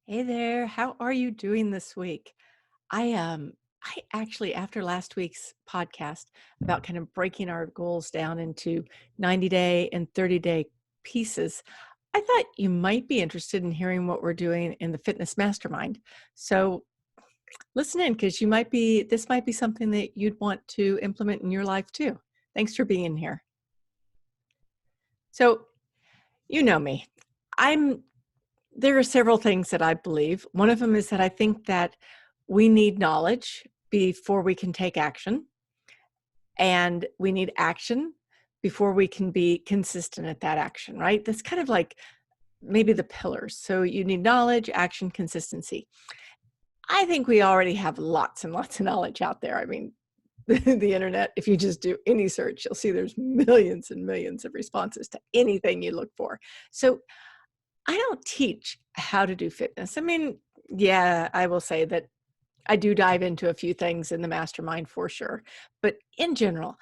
Hey there, how are you doing this week? I actually after last week's podcast about kind of breaking our goals down into 90-day and 30-day pieces, I thought you might be interested in hearing what we're doing in the fitness mastermind. So listen in because this might be something that you'd want to implement in your life too. Thanks for being here. So you know me. I'm There are several things that I believe. One of them is that I think that we need knowledge before we can take action, and we need action before we can be consistent at that action, right? That's kind of like maybe the pillars. So you need knowledge, action, consistency. I think we already have lots and lots of knowledge out there. I mean, the internet, if you just do any search, you'll see there's millions and millions of responses to anything you look for. So I don't teach how to do fitness. I mean, yeah, I will say that I do dive into a few things in the mastermind for sure. But in general,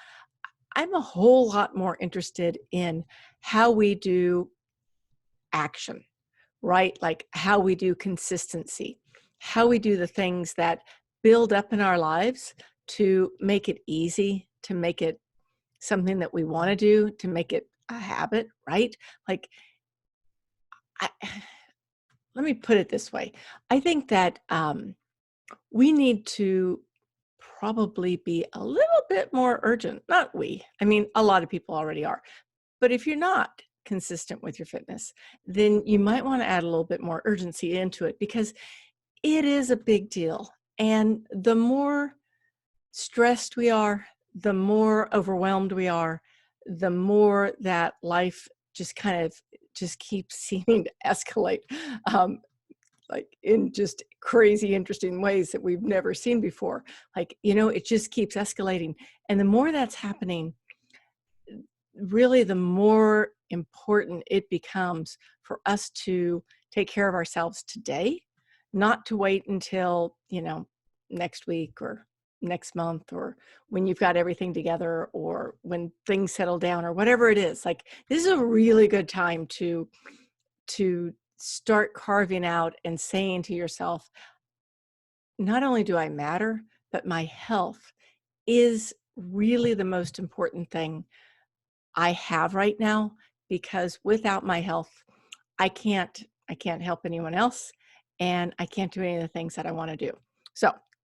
I'm a whole lot more interested in how we do action, right? Like how we do consistency, how we do the things that build up in our lives to make it easy, to make it something that we want to do, to make it a habit, right? Like, I, let me put it this way. I think that we need to probably be a little bit more urgent. Not we, I mean, a lot of people already are. But if you're not consistent with your fitness, then you might want to add a little bit more urgency into it because it is a big deal. And the more stressed we are, the more overwhelmed we are, the more that life just kind of just keeps seeming to escalate. Um, like in just crazy interesting ways that we've never seen before. Like, it just keeps escalating. And the more that's happening, really the more important it becomes for us to take care of ourselves today, not to wait until, next week or next month or when you've got everything together or when things settle down or whatever it is. Like, this is a really good time to start carving out and saying to yourself, not only do I matter, but my health is really the most important thing I have right now, because without my health, I can't help anyone else, and I can't do any of the things that I want to do. So,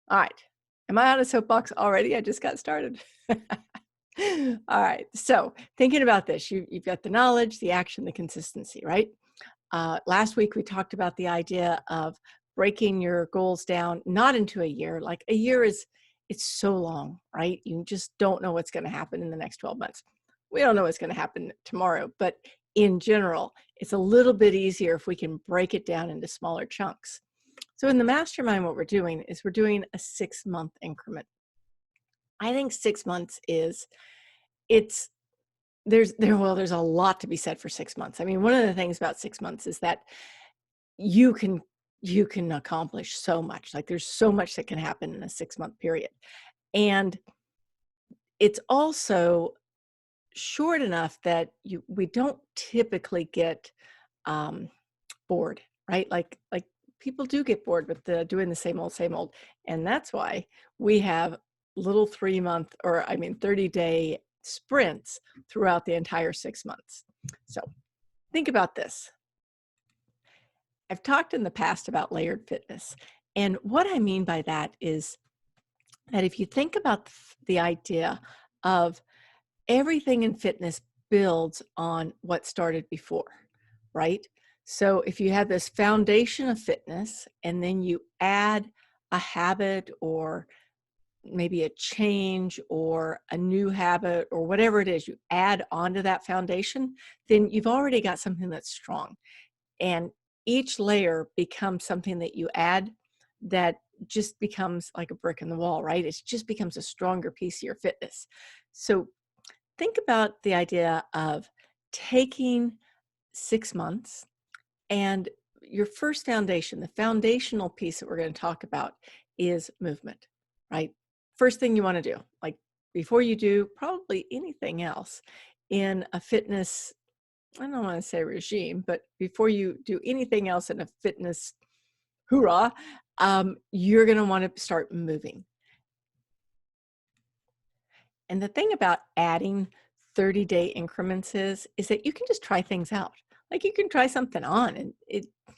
all right. Am I on a soapbox already? I just got started. All right. So, thinking about this, you've got the knowledge, the action, the consistency, right? Last week, we talked about the idea of breaking your goals down, not into a year. Like a year it's so long, right? You just don't know what's going to happen in the next 12 months. We don't know what's going to happen tomorrow, but in general, it's a little bit easier if we can break it down into smaller chunks. So in the mastermind, what we're doing is we're doing a 6-month increment. I think 6 months it's there's a lot to be said for 6 months. I mean, one of the things about 6 months is that you can you can accomplish so much. Like, there's so much that can happen in a 6-month period. And it's also short enough that we don't typically get um, bored, right? Like people do get bored with doing the same old. And that's why we have little 3-month, or I mean 30-day sprints throughout the entire 6 months. So think about this. I've talked in the past about layered fitness. And what I mean by that is that if you think about the idea of everything in fitness builds on what started before, right? So if you have this foundation of fitness and then you add a habit or maybe a change or a new habit or whatever it is, you add onto that foundation, then you've already got something that's strong. And each layer becomes something that you add that just becomes like a brick in the wall, right? It just becomes a stronger piece of your fitness. So think about the idea of taking 6 months and your first foundation, the foundational piece that we're going to talk about is movement, right? First thing you want to do, like before you do probably anything else in a fitness, I don't want to say regime, but before you do anything else in a fitness hoorah, you're going to want to start moving. And the thing about adding 30-day increments is that you can just try things out. Like you can try something on, and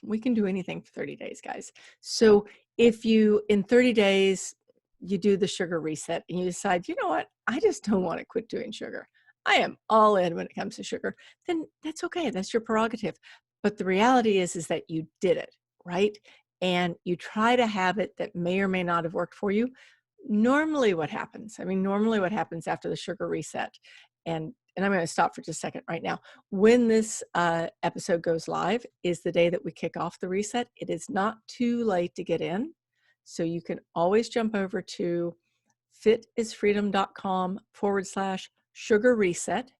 we can do anything for 30 days, guys. So if you, in 30 days, you do the sugar reset and you decide, you know what, I just don't want to quit doing sugar. I am all in when it comes to sugar, then that's okay. That's your prerogative. But the reality is that you did it, right? And you tried a habit that may or may not have worked for you. Normally what happens, normally what happens after the sugar reset, and I'm going to stop for just a second right now. When this episode goes live is the day that we kick off the reset. It is not too late to get in. So you can always jump over to fitisfreedom.com/sugar reset.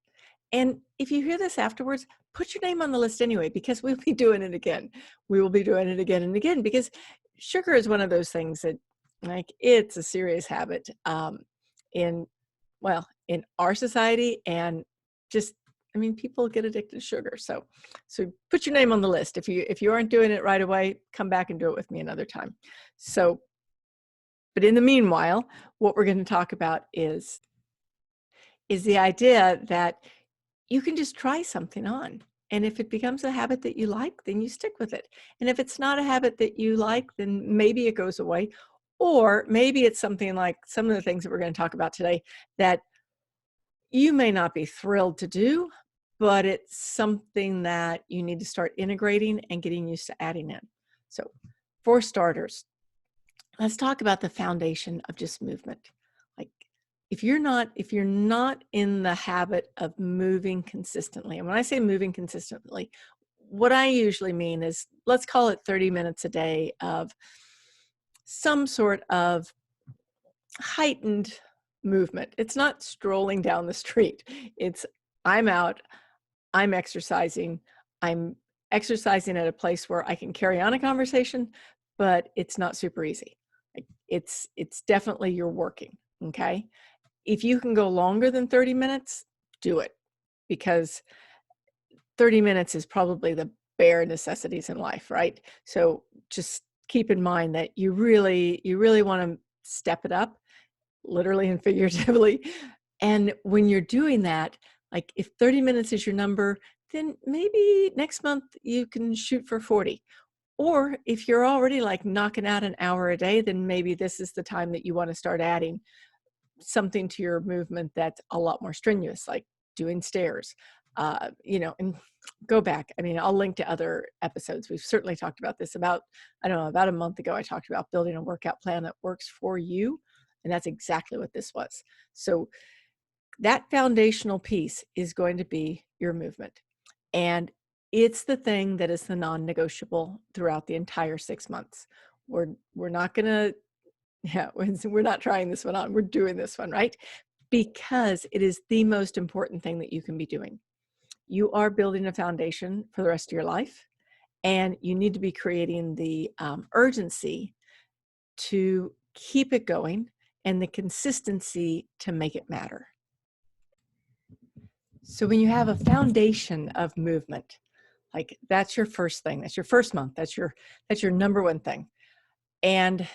And if you hear this afterwards, put your name on the list anyway, because we'll be doing it again. We will be doing it again and again, because sugar is one of those things that, like, it's a serious habit in our society, and just, people get addicted to sugar. So put your name on the list. If you aren't doing it right away, come back and do it with me another time. So, but in the meanwhile, what we're going to talk about is the idea that you can just try something on. And if it becomes a habit that you like, then you stick with it. And if it's not a habit that you like, then maybe it goes away. Or maybe it's something like some of the things that we're going to talk about today that you may not be thrilled to do, but it's something that you need to start integrating and getting used to adding in. So for starters, let's talk about the foundation of just movement. Like, if you're not in the habit of moving consistently, and when I say moving consistently, what I usually mean is, let's call it 30 minutes a day of some sort of heightened movement. It's not strolling down the street. It's, I'm out, I'm exercising at a place where I can carry on a conversation, but it's not super easy. Like, it's definitely, you're working, okay? If you can go longer than 30 minutes, do it, because 30 minutes is probably the bare necessities in life, right? So just keep in mind that you really want to step it up, literally and figuratively. And when you're doing that, like, if 30 minutes is your number, then maybe next month you can shoot for 40. Or if you're already like knocking out an hour a day, then maybe this is the time that you want to start adding something to your movement that's a lot more strenuous, like doing stairs, and go back. I'll link to other episodes. We've certainly talked about this about a month ago. I talked about building a workout plan that works for you. And that's exactly what this was. So that foundational piece is going to be your movement. And it's the thing that is the non-negotiable throughout the entire 6 months. We're not going to, we're not trying this one on. We're doing this one, right? Because it is the most important thing that you can be doing. You are building a foundation for the rest of your life, and you need to be creating the urgency to keep it going and the consistency to make it matter. So when you have a foundation of movement, like, that's your first thing, that's your first month, that's your number one thing. And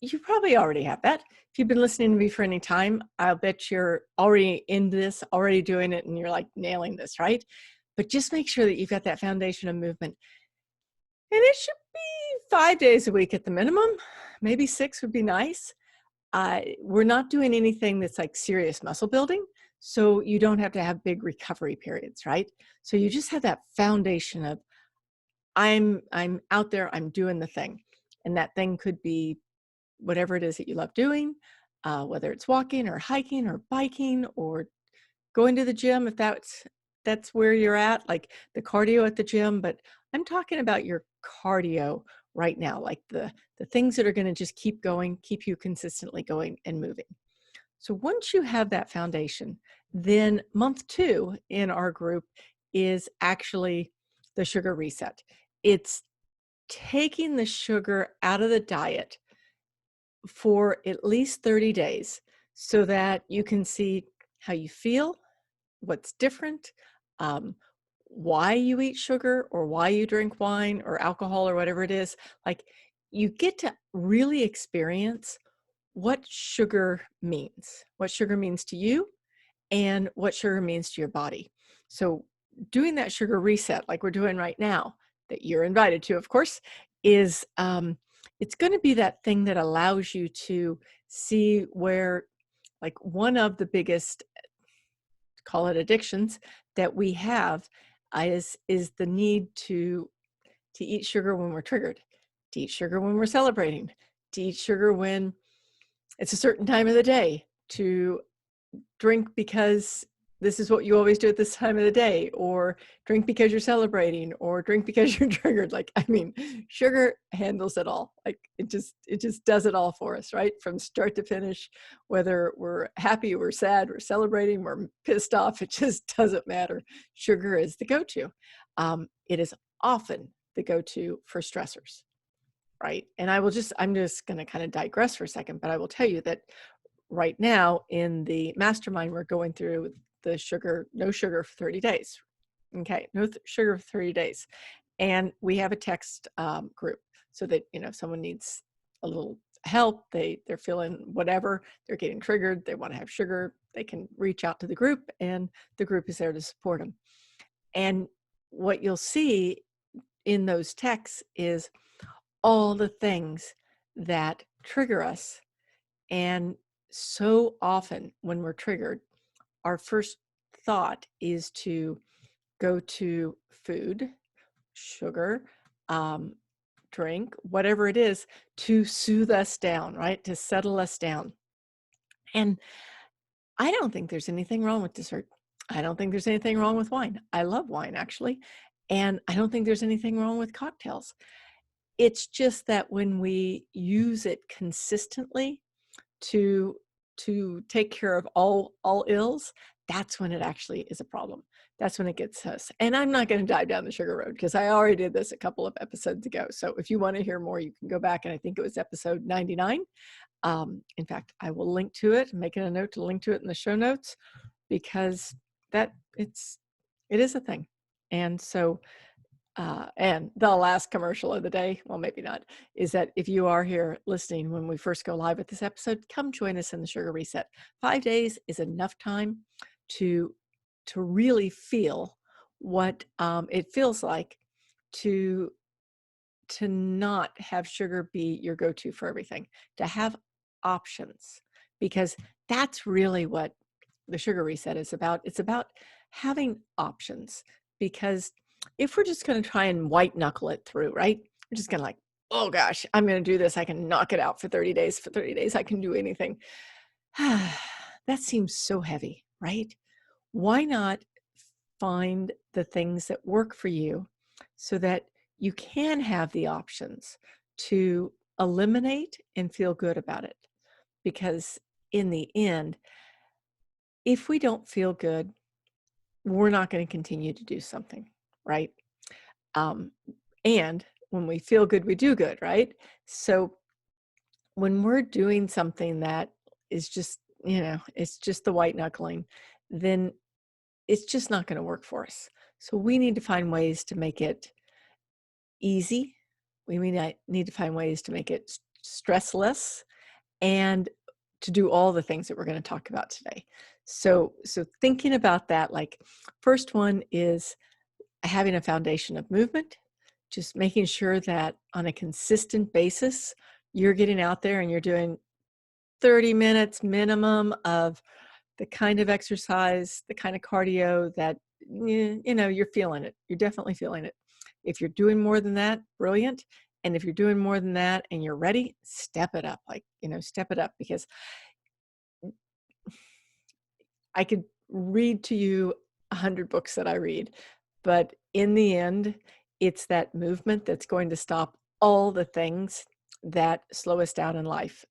you probably already have that. If you've been listening to me for any time, I'll bet you're already in this, already doing it, and you're like nailing this, right? But just make sure that you've got that foundation of movement. And it should be 5 days a week at the minimum. Maybe 6 would be nice. We're not doing anything that's like serious muscle building, so you don't have to have big recovery periods, right? So you just have that foundation of, I'm out there, I'm doing the thing. And that thing could be whatever it is that you love doing, whether it's walking or hiking or biking or going to the gym, if that's where you're at, like the cardio at the gym. But I'm talking about your cardio right now, like the things that are going to just keep going, keep you consistently going and moving. So once you have that foundation, then month 2 in our group is actually the sugar reset. It's taking the sugar out of the diet for at least 30 days so that you can see how you feel, what's different, why you eat sugar or why you drink wine or alcohol or whatever it is. Like, you get to really experience what sugar means to you and what sugar means to your body. So doing that sugar reset like we're doing right now, that you're invited to, of course, is it's going to be that thing that allows you to see where, like, one of the biggest, call it addictions, that we have is the need to eat sugar when we're triggered, to eat sugar when we're celebrating, to eat sugar when it's a certain time of the day, to drink because this is what you always do at this time of the day, or drink because you're celebrating, or drink because you're triggered. Like, I mean, sugar handles it all. Like, it just does it all for us, right? From start to finish, whether we're happy, we're sad, we're celebrating, we're pissed off, it just doesn't matter. Sugar is the go-to. It is often the go-to for stressors, right? And I'm just going to kind of digress for a second, but I will tell you that right now in the mastermind, we're going through the no sugar for 30 days. Okay, no sugar for 30 days. And we have a text group so that, if someone needs a little help, they're feeling whatever, they're getting triggered, they want to have sugar, they can reach out to the group, and the group is there to support them. And what you'll see in those texts is all the things that trigger us. And so often when we're triggered, our first thought is to go to food, sugar, drink, whatever it is, to soothe us down, right? To settle us down. And I don't think there's anything wrong with dessert. I don't think there's anything wrong with wine. I love wine, actually. And I don't think there's anything wrong with cocktails. It's just that when we use it consistently to take care of all ills, that's when it actually is a problem. That's when it gets us. And I'm not going to dive down the sugar road because I already did this a couple of episodes ago. So if you want to hear more, you can go back, and I think it was episode 99. In fact, I will link to it, making a note to link to it in the show notes, because it is a thing. And so and the last commercial of the day, well, maybe not, is that if you are here listening when we first go live with this episode, come join us in the Sugar Reset. 5 days is enough time to really feel what it feels like to not have sugar be your go-to for everything, to have options, because that's really what the Sugar Reset is about. It's about having options, because if we're just going to try and white knuckle it through, right? We're just going to, like, oh gosh, I'm going to do this. I can knock it out for 30 days. For 30 days, I can do anything. That seems so heavy, right? Why not find the things that work for you so that you can have the options to eliminate and feel good about it? Because in the end, if we don't feel good, we're not going to continue to do something, right? And when we feel good, we do good, right? So when we're doing something that is just, it's just the white knuckling, then it's just not going to work for us. So we need to find ways to make it easy. We need to find ways to make it stressless, and to do all the things that we're going to talk about today. So thinking about that, like, first one is having a foundation of movement, just making sure that on a consistent basis, you're getting out there and you're doing 30 minutes minimum of the kind of exercise, the kind of cardio that, you're feeling it. You're definitely feeling it. If you're doing more than that, brilliant. And if you're doing more than that and you're ready, step it up. Like, step it up, because I could read to you 100 books that I read, but in the end, it's that movement that's going to stop all the things that slow us down in life.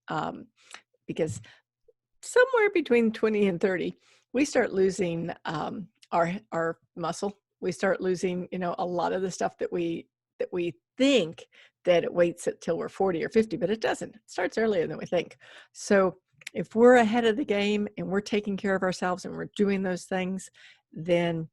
Because somewhere between 20 and 30, we start losing our muscle. We start losing, a lot of the stuff that we think that it waits until we're 40 or 50, but it doesn't. It starts earlier than we think. So if we're ahead of the game and we're taking care of ourselves and we're doing those things, then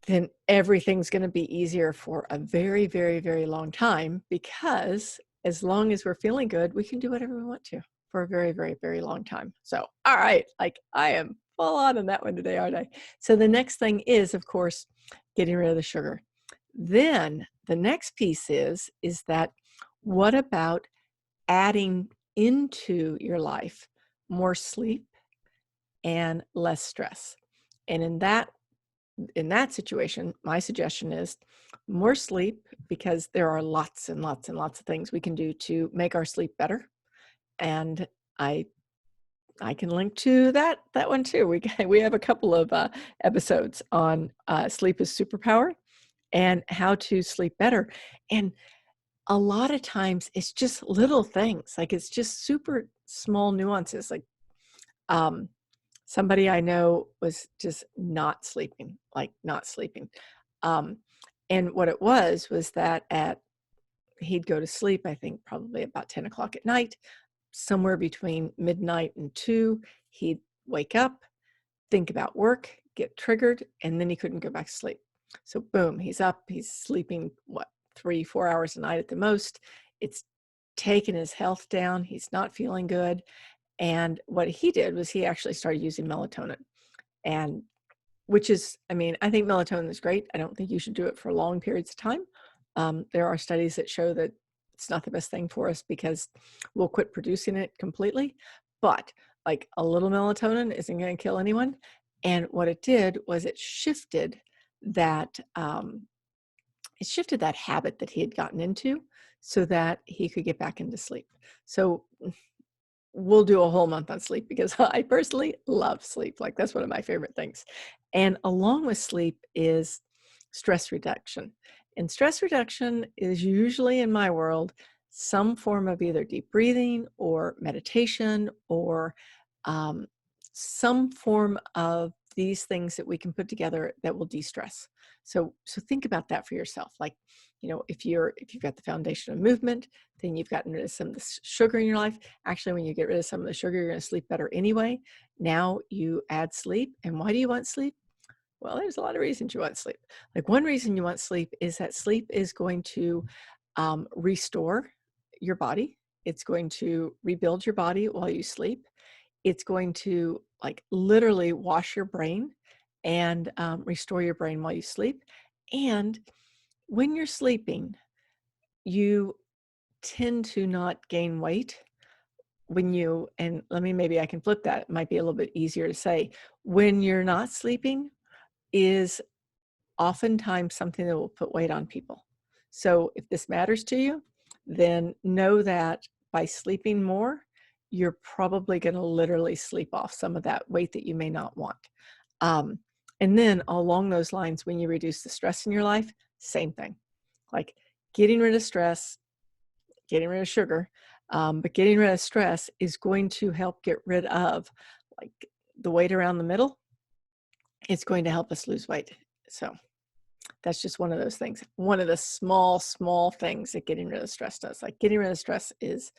then everything's going to be easier for a very, very, very long time, because as long as we're feeling good, we can do whatever we want to for a very, very, very long time. So, all right, like I am full on that one today, aren't I? So the next thing is, of course, getting rid of the sugar. Then the next piece is that what about adding into your life more sleep and less stress? And in that situation, my suggestion is more sleep, because there are lots and lots and lots of things we can do to make our sleep better. And I can link to that one too. We have a couple of episodes on sleep is superpower and how to sleep better. And a lot of times it's just little things, like it's just super small nuances. Like somebody I know was just not sleeping, like not sleeping. Um, and what it was that he'd go to sleep, I think probably about 10 o'clock at night, somewhere between midnight and 2, he'd wake up, think about work, get triggered, and then he couldn't go back to sleep. So boom, he's up, he's sleeping, 3-4 hours a night at the most. It's taken his health down. He's not feeling good. And what he did was he actually started using melatonin, and which is, I mean, I think melatonin is great. I don't think you should do it for long periods of time. There are studies that show that it's not the best thing for us because we'll quit producing it completely. But like a little melatonin isn't going to kill anyone. And what it did was it shifted that habit that he had gotten into so that he could get back into sleep. So we'll do a whole month on sleep because I personally love sleep. Like that's one of my favorite things. And along with sleep is stress reduction. And stress reduction is usually in my world some form of either deep breathing or meditation or some form of these things that we can put together that will de-stress. So think about that for yourself. Like, if you've got the foundation of movement, then you've gotten rid of some of the sugar in your life. Actually, when you get rid of some of the sugar, you're going to sleep better anyway. Now you add sleep. And why do you want sleep? Well, there's a lot of reasons you want sleep. Like one reason you want sleep is that sleep is going to restore your body. It's going to rebuild your body while you sleep. It's going to like literally wash your brain and restore your brain while you sleep. And when you're sleeping, you tend to not gain weight and maybe I can flip that. It might be a little bit easier to say. When you're not sleeping is oftentimes something that will put weight on people. So if this matters to you, then know that by sleeping more, you're probably going to literally sleep off some of that weight that you may not want. And then along those lines, when you reduce the stress in your life, same thing. Like getting rid of stress, getting rid of sugar, but getting rid of stress is going to help get rid of like the weight around the middle. It's going to help us lose weight. So that's just one of those things. One of the small things that getting rid of stress does. Like getting rid of stress it's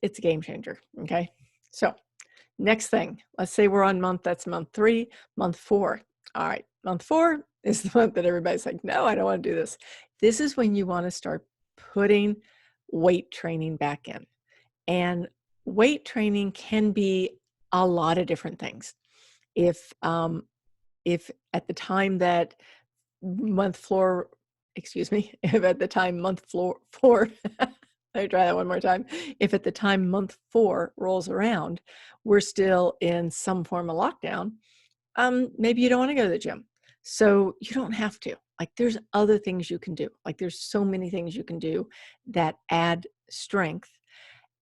a game changer. Okay. So next thing, let's say we're on that's month 3, month 4. All right. Month 4 is the month that everybody's like, no, I don't want to do this. This is when you want to start putting weight training back in. And weight training can be a lot of different things. If at the time that month 4, if at the time month 4, let me try that one more time. If at the time month 4 rolls around, we're still in some form of lockdown, maybe you don't want to go to the gym. So you don't have to. Like there's other things you can do. Like there's so many things you can do that add strength.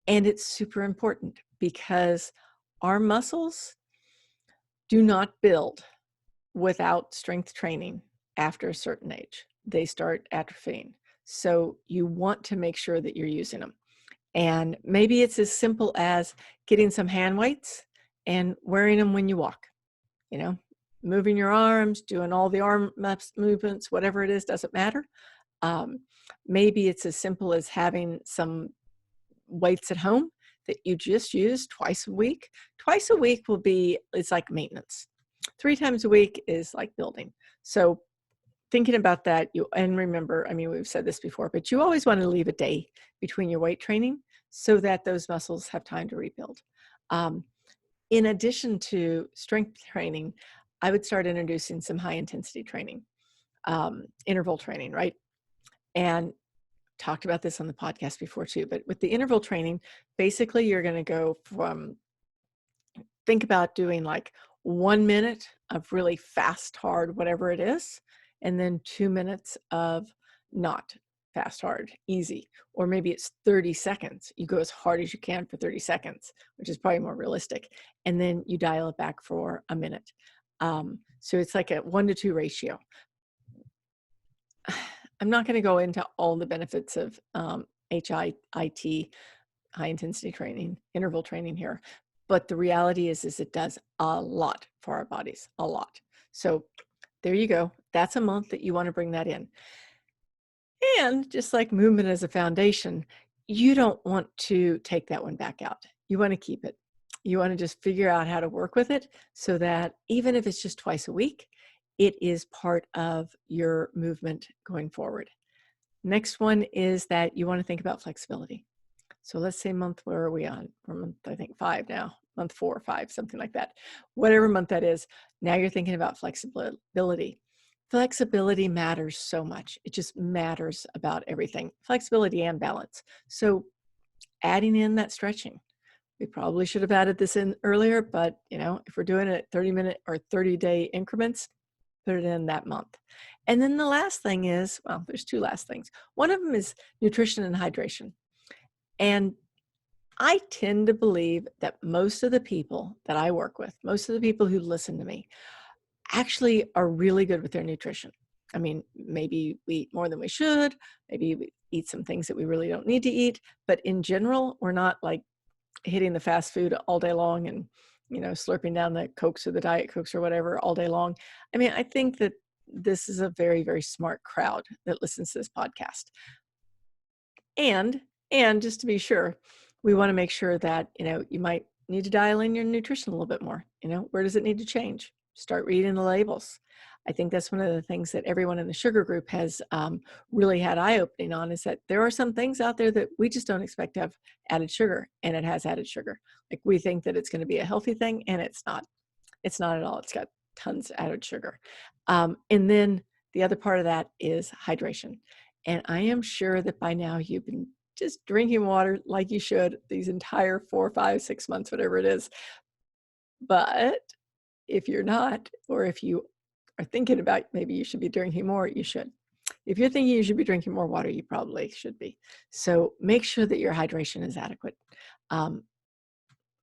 And it's super important because our muscles do not build without strength training after a certain age. They start atrophying. So you want to make sure that you're using them. And maybe it's as simple as getting some hand weights and wearing them when you walk, moving your arms, doing all the arm movements, whatever it is, doesn't matter. Maybe it's as simple as having some weights at home that you just use twice a week. Twice a week it's like maintenance. 3 times a week is like building. So thinking about that, and remember, I mean, we've said this before, but you always want to leave a day between your weight training so that those muscles have time to rebuild. In addition to strength training, I would start introducing some high intensity training, interval training, right? And talked about this on the podcast before too, but with the interval training, basically you're going to go from, think about doing like 1 minute of really fast, hard, whatever it is, and then 2 minutes of not fast, hard, easy. Or maybe it's 30 seconds. You go as hard as you can for 30 seconds, which is probably more realistic. And then you dial it back for a minute. So it's like a 1-to-2 ratio. I'm not going to go into all the benefits of HIIT, high intensity training, interval training here. But the reality is it does a lot for our bodies, a lot. So there you go. That's a month that you want to bring that in. And just like movement as a foundation, you don't want to take that one back out. You want to keep it. You want to just figure out how to work with it so that even if it's just twice a week, it is part of your movement going forward. Next one is that you want to think about flexibility. So let's say where are we on? We're month, I think 5 now, month 4 or 5, something like that. Whatever month that is, now you're thinking about flexibility. Flexibility matters so much. It just matters about everything. Flexibility and balance. So adding in that stretching. We probably should have added this in earlier, but if we're doing it at 30-minute or 30-day increments, put it in that month. And then the last thing is, well, there's 2 last things. One of them is nutrition and hydration. And I tend to believe that most of the people that I work with, most of the people who listen to me, actually are really good with their nutrition. I mean, maybe we eat more than we should, maybe we eat some things that we really don't need to eat, but in general, we're not like hitting the fast food all day long and, slurping down the Cokes or the Diet Cokes or whatever all day long. I mean, I think that this is a very, very smart crowd that listens to this podcast. And just to be sure, we want to make sure that, you might need to dial in your nutrition a little bit more. Where does it need to change? Start reading the labels. I think that's one of the things that everyone in the sugar group has really had eye-opening on, is that there are some things out there that we just don't expect to have added sugar, and it has added sugar. Like we think that it's going to be a healthy thing, and it's not. It's not at all. It's got tons of added sugar. And then the other part of that is hydration. And I am sure that by now you've been just drinking water like you should these entire 4, 5, 6 months, whatever it is. But if you're not, or if you are thinking about maybe you should be drinking more, you should. If you're thinking you should be drinking more water, you probably should be. So make sure that your hydration is adequate.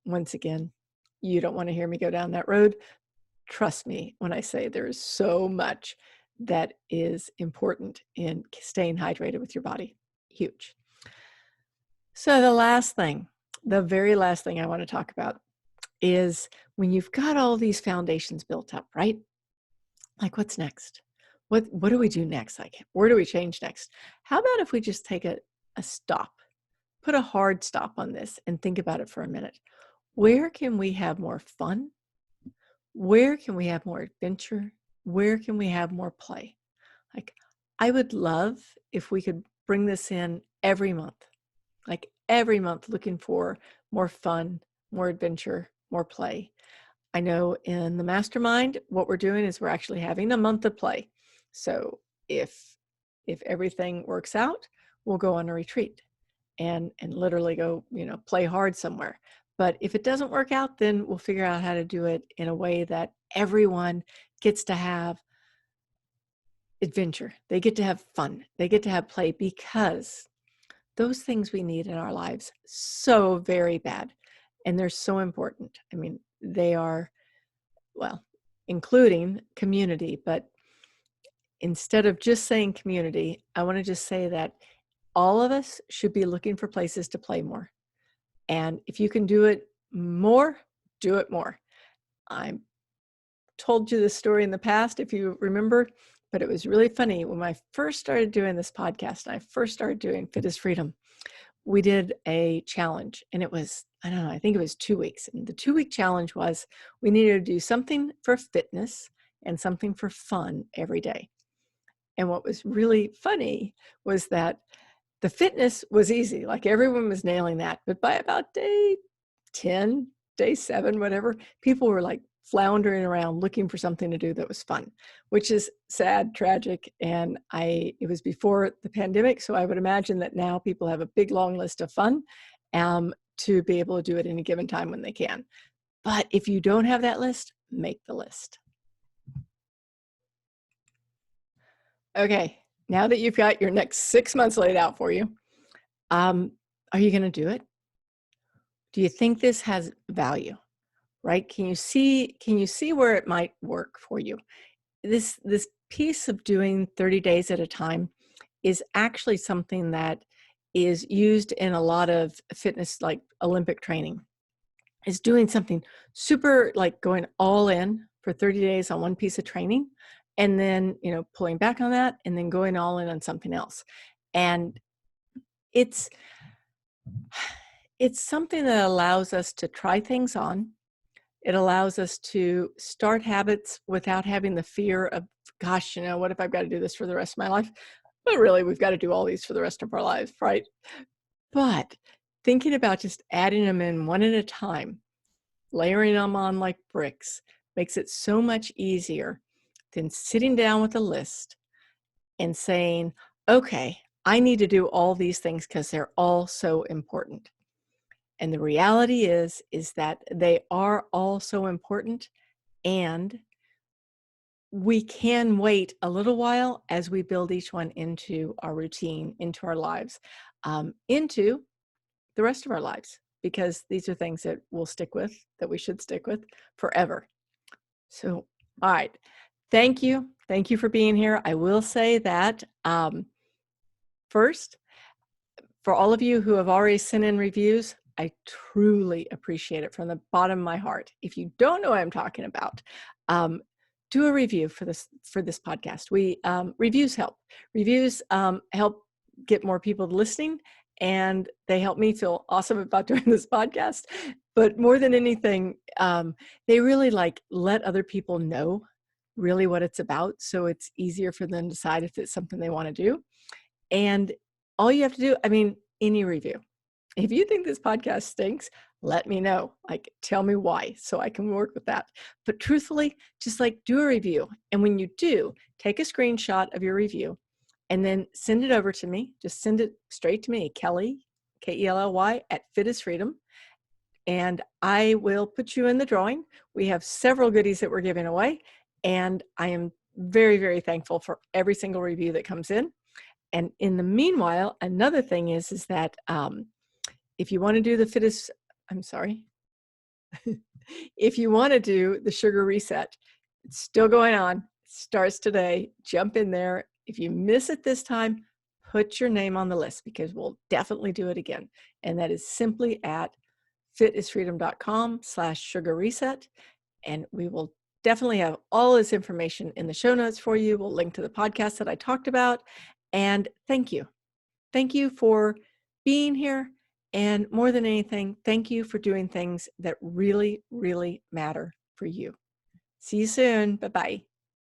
Once again, you don't want to hear me go down that road. Trust me when I say there is so much that is important in staying hydrated with your body. Huge. So the very last thing I want to talk about is when you've got all these foundations built up, right? Like what's next? What do we do next? Like where do we change next? How about if we just take a stop, put a hard stop on this and think about it for a minute. Where can we have more fun? Where can we have more adventure? Where can we have more play? Like, I would love if we could bring this in every month, like every month, looking for more fun, more adventure, more play. I know in the mastermind, what we're doing is we're actually having a month of play. So if everything works out, we'll go on a retreat and literally go, play hard somewhere. But if it doesn't work out, then we'll figure out how to do it in a way that everyone gets to have adventure. They get to have fun. They get to have play, because those things we need in our lives so very bad. And they're so important. I mean, they are, well, including community. But instead of just saying community, I want to just say that all of us should be looking for places to play more. And if you can do it more, do it more. I told you this story in the past, if you remember, but it was really funny when I first started doing this podcast and I first started doing Fit is Freedom. we did a challenge, and it was, I don't know, I think it was 2 weeks. And the 2-week challenge was we needed to do something for fitness and something for fun every day. And what was really funny was that the fitness was easy, like everyone was nailing that. But by about day 10, day 7, whatever, people were like floundering around looking for something to do that was fun, which is sad, tragic. And it was before the pandemic, so I would imagine that now people have a big long list of fun to be able to do at any given time when they can. But if you don't have that list, make the list. Okay, now that you've got your next 6 months laid out for you, are you going to do it? Do you think this has value? Right? Can you see where it might work for you? This piece of doing 30 days at a time is actually something that is used in a lot of fitness, like Olympic training. Is doing something super, like going all in for 30 days on one piece of training, and then, pulling back on that, and then going all in on something else. And it's something that allows us to try things on. It allows us to start habits without having the fear of, gosh, what if I've got to do this for the rest of my life? But really, we've got to do all these for the rest of our lives, right? But thinking about just adding them in one at a time, layering them on like bricks, makes it so much easier than sitting down with a list and saying, okay, I need to do all these things because they're all so important. And the reality is that they are all so important, and we can wait a little while as we build each one into our routine, into our lives, into the rest of our lives, because these are things that we'll stick with, that we should stick with forever. So, all right. Thank you. Thank you for being here. I will say that first, for all of you who have already sent in reviews, I truly appreciate it from the bottom of my heart. If you don't know what I'm talking about, do a review for this podcast. Reviews help. Reviews help get more people listening, and they help me feel awesome about doing this podcast. But more than anything, they really let other people know really what it's about, so it's easier for them to decide if it's something they want to do. And all you have to do, any review. If you think this podcast stinks, let me know. Tell me why, so I can work with that. But truthfully, just do a review. And when you do, take a screenshot of your review and then send it over to me. Just send it straight to me, Kelly, Kelly @FitIsFreedom. And I will put you in the drawing. We have several goodies that we're giving away. And I am very, very thankful for every single review that comes in. And in the meanwhile, another thing is that if you want to do if you want to do the sugar reset, it's still going on. It starts today. Jump in there. If you miss it this time, put your name on the list, because we'll definitely do it again. And that is simply at fitisfreedom.com/sugar reset. And we will definitely have all this information in the show notes for you. We'll link to the podcast that I talked about. And thank you. Thank you for being here. And more than anything, thank you for doing things that really, really matter for you. See you soon. Bye-bye.